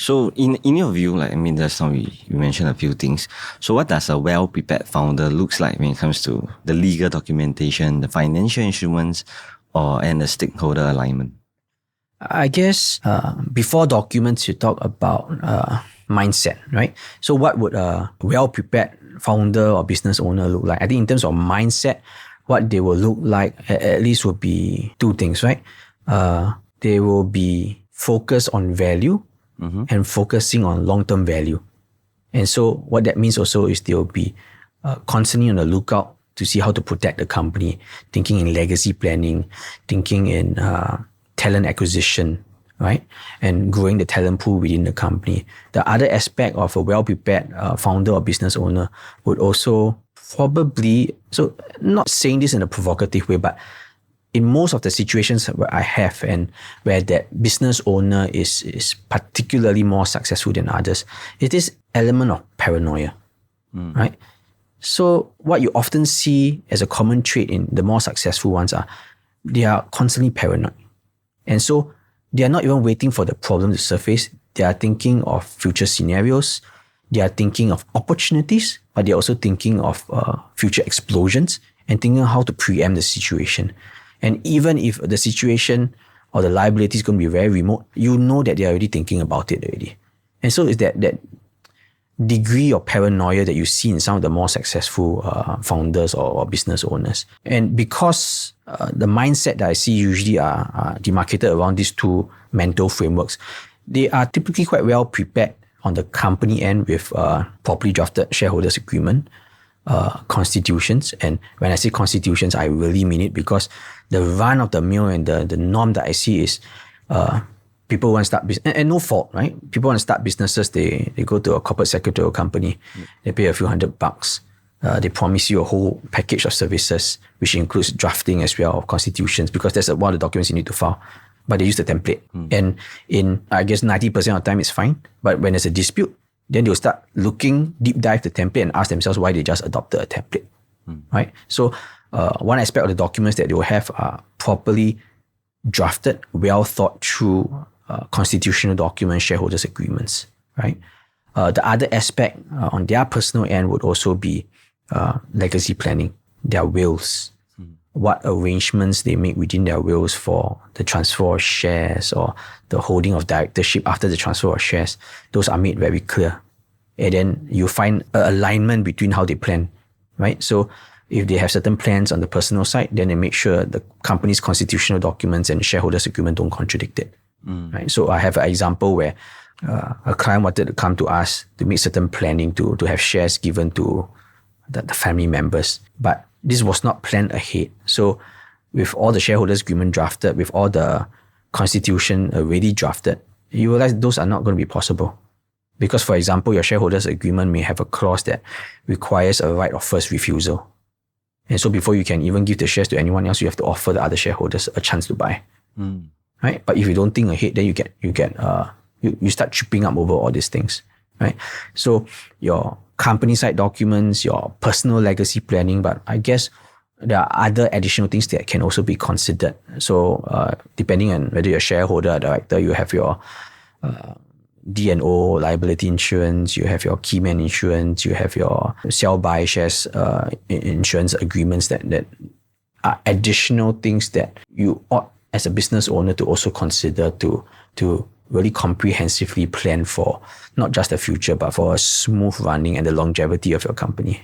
So in your view, just now you mentioned a few things. So what does a well-prepared founder looks like when it comes to the legal documentation, the financial instruments, and the stakeholder alignment? I guess before documents, you talk about mindset, right? So what would a well-prepared founder or business owner look like? I think in terms of mindset, what they will look like at least would be two things, right? They will be focused on value and focusing on long-term value. And so what that means also is they'll be constantly on the lookout to see how to protect the company, thinking in legacy planning, thinking in talent acquisition, right? And growing the talent pool within the company. The other aspect of a well-prepared founder or business owner would also probably, so not saying this in a provocative way, but in most of the situations where I have and where that business owner is particularly more successful than others, it is element of paranoia, right? So what you often see as a common trait in the more successful ones are they are constantly paranoid. And so they are not even waiting for the problem to surface. They are thinking of future scenarios. They are thinking of opportunities, but they're also thinking of future explosions and thinking how to preempt the situation. And even if the situation or the liability is going to be very remote, you know that they're already thinking about it already. And so it's that degree of paranoia that you see in some of the more successful founders or business owners. And because the mindset that I see usually are demarcated around these two mental frameworks, they are typically quite well prepared on the company end with properly drafted shareholders agreement, constitutions. And when I say constitutions, I really mean it, because the run of the mill and the norm that I see is people want to start business, and no fault, right? People want to start businesses, they go to a corporate secretarial company, they pay a few $100. They promise you a whole package of services, which includes drafting as well of constitutions, because that's one of the documents you need to file. But they use the template. And in, I guess, 90% of the time it's fine. But when there's a dispute, then they'll start looking, deep dive the template and ask themselves why they just adopted a template, right? So one aspect of the documents that they will have are properly drafted, well thought through constitutional documents, shareholders agreements, right? The other aspect on their personal end would also be legacy planning, their wills, what arrangements they make within their wills for the transfer of shares or the holding of directorship after the transfer of shares. Those are made very clear. And then you find an alignment between how they plan, right? So if they have certain plans on the personal side, then they make sure the company's constitutional documents and shareholders agreement don't contradict it, right? So I have an example where a client wanted to come to us to make certain planning to have shares given to the family members. But this was not planned ahead. So with all the shareholders agreement drafted, with all the constitution already drafted, you realize those are not going to be possible. Because, for example, your shareholders agreement may have a clause that requires a right of first refusal. And so before you can even give the shares to anyone else, you have to offer the other shareholders a chance to buy. Right? But if you don't think ahead, then you start tripping up over all these things. Right? So your company side documents, your personal legacy planning, but I guess there are other additional things that can also be considered. So depending on whether you're a shareholder or director, you have your D&O liability insurance, you have your key man insurance, you have your sell buy shares insurance agreements that are additional things that you ought as a business owner to also consider to really comprehensively plan for not just the future, but for a smooth running and the longevity of your company.